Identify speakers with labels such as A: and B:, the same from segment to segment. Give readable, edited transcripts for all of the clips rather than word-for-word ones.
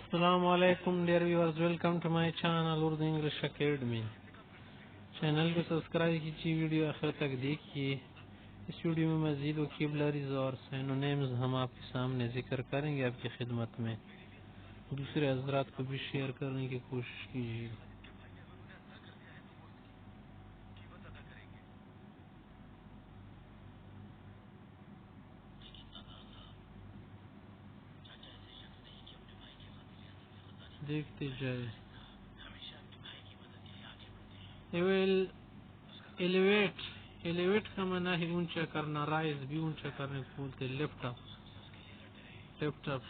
A: السلام علیکم dear viewers, welcome to my channel Urdu English academy. Channel کو سبسکرائب کیجیے، ویڈیو آخر تک دیکھیے۔ اس ویڈیو میں مزید وکیبلریز اور سینونیمز ہم آپ کے سامنے ذکر کریں گے آپ کی خدمت میں۔ دوسرے حضرات کو بھی شیئر کرنے کی کوشش کیجیے۔ دیکھتے جائے۔ ایلیویٹ، ایلیویٹ کا معنی ہے اونچا کرنا، رائز بھی اونچا کرنے کو بولتے، لفٹ اپ، لفٹ اپ،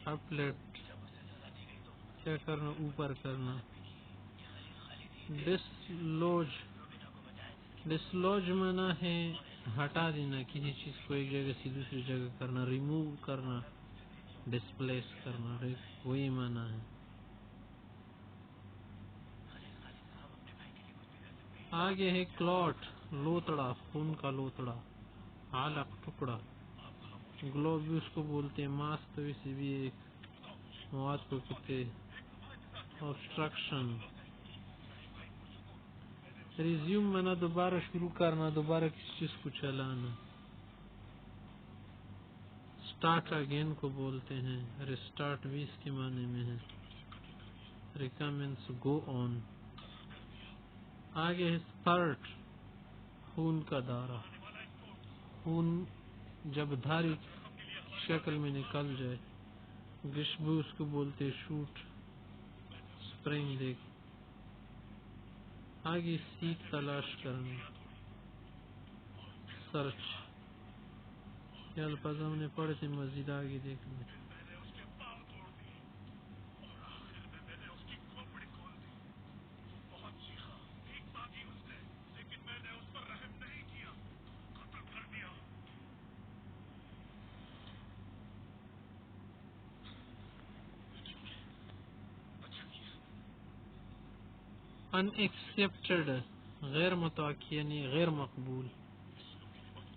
A: اپ لفٹ، کیا کرنا، اوپر کرنا۔ ڈسلوج، ڈسلوج معنی ہے ہٹا دینا، کسی چیز کو ایک جگہ سے دوسری جگہ کرنا، ریموو کرنا، ڈسپلیس کرنا، وہی معنی ہے۔ آگے ہے کلاٹ، لوتڑا، خون کا لوتڑا، علق، ٹکڑا۔ گلوب بھی اس کو بولتے ہیں، ماسک تو ویسے بھی ایک مواد کو کہتے۔ آبسٹرکشن، ریزیوم مانا دوبارہ شروع کرنا، دوبارہ کسی چیز کو چلانا۔ سٹارٹ اگین کو بولتے ہیں، ریسٹارٹ بھی اس کے معنی میں ہے۔ ریکمنس، گو آن۔ آگے ہے سپرٹ، خون کا دارہ، خون جب دھاری شکل میں نکل جائے۔ گشبو اس کو بولتے شوٹ، سپرنگ دیکھ۔ آگے سیکھ، تلاش کرنا، سرچ۔ یہ الفاظ ہم نے پڑھے تھے، مزید آگے دیکھنا۔ ان ایکسیپٹڈ، غیر متوقع یعنی غیر مقبول،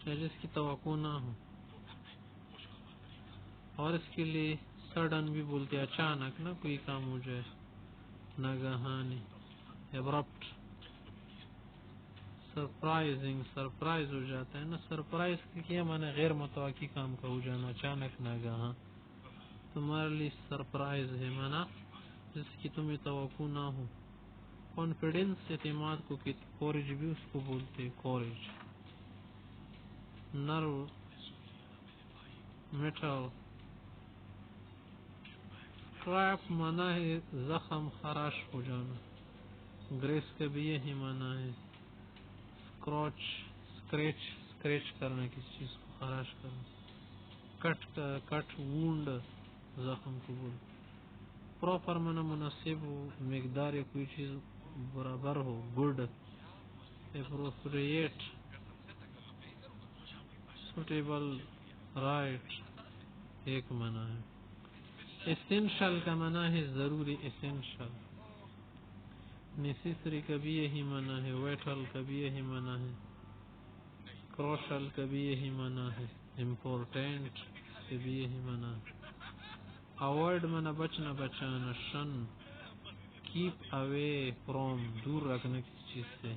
A: جس کی توقع نہ ہو۔ اور اس کے لیے سڈن بھی بولتے، اچانک نہ کوئی کام ہو جائے، ناگہانی۔ ابرپٹ، سرپرائزنگ، سرپرائز ہو جاتا ہے نا، سرپرائز کا کیا معنی، غیر متوقع کام کا ہو جانا، اچانک، ناگہاں۔ تمہارے لیے سرپرائز ہے معنی جس کی تمہیں توقع نہ ہو۔ کانفیڈنس، اعتماد کو کہتے، کورج بھی اس کو بولتے، کورج۔ نرو، میٹل۔ ٹریپ معنی ہے زخم، خراش ہو جانا۔ گریس کا بھی یہی معنی ہے۔ اسکراچ، اسکریچ، اسکریچ کرنا، کسی چیز کو خراش کرنا۔ کٹ کا، کٹ، وونڈ، زخم کو بولتے۔ پراپر معنی مناسب ہو، مقدار یا کوئی چیز برابر ہو، گڈ۔ اپروپریٹ، سوٹیبل، رائٹ، ایک معنی ہے۔ اسینشل کا معنی ہے ضروری، اسینشل۔ نیسیسری کا بھی یہی معنی ہے، ویٹل کا بھی یہی معنی ہے، کروشل کا بھی یہی معنی ہے، امپورٹینٹ کا بھی یہی معنی ہے۔ اوائڈ معنی بچنا، بچانا، شن، کیپ اوے فرام، دور رکھنا کسی چیز سے۔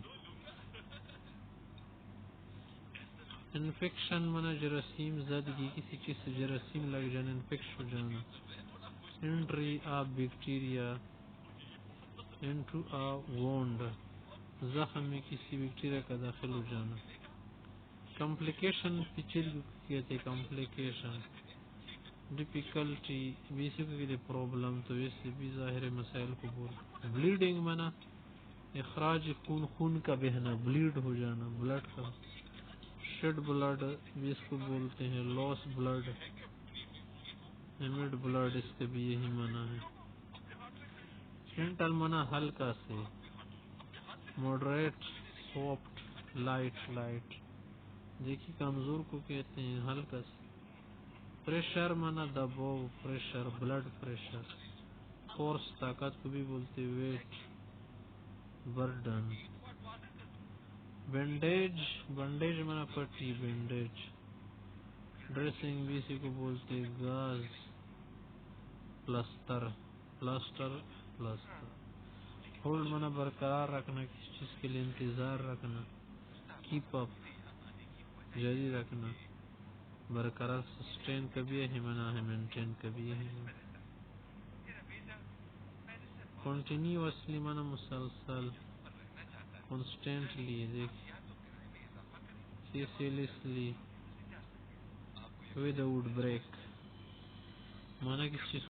A: انفیکشن معنی جراثیم زدگی، کسی چیز سے جراثیم لگ جانا، انفیکش ہو جانا۔ Entry of bacteria into a wound, زخم میں کسی بیکٹیریا کا داخل ہو جانا۔ کمپلیکیشن، پیچیدگی کو کہتے، کمپلیکیشن۔ ڈیفیکلٹی بھی اسی کو کہتے، پرابلم، تو ویسے بھی ظاہر مسائل کو بولتے۔ بلیڈنگ معنی اخراج خون، خون کا بہنا، بلیڈ ہو جانا، بلڈ کا۔ شیڈ بلڈ بھی اس کو بولتے ہیں، لاس بلڈ، ایمڈ بلڈ، اس کا بھی یہی معنی ہے۔ جینٹل معنی ہلکا سے، ماڈریٹ، سافٹ، لائٹ، لائٹ، دیکھیے کمزور کو کہتے ہیں ہلکا سے۔ پریشر معنی دباؤ، پریشر، بلڈ پریشر۔ فورس، طاقت کو بھی بولتے، ویٹ، برڈن۔ بینڈیج، بینڈیج معنی پٹی، بینڈیج۔ ڈریسنگ بھی اسی کو بولتے، gauze, plaster. Plaster plaster. Hold منا برقرار رکھنا, کسی چیز کے لیے انتظار رکھنا. کیپ اپ جاری رکھنا, برقرار. سسٹین کبھی ہے منا ہے, مینٹین کبھی ہے. کنٹینیوسلی منا مسلسل, کنسٹینٹلی دیکھ, سیسیلسلی, وداؤٹ بریک مانا کسی چیز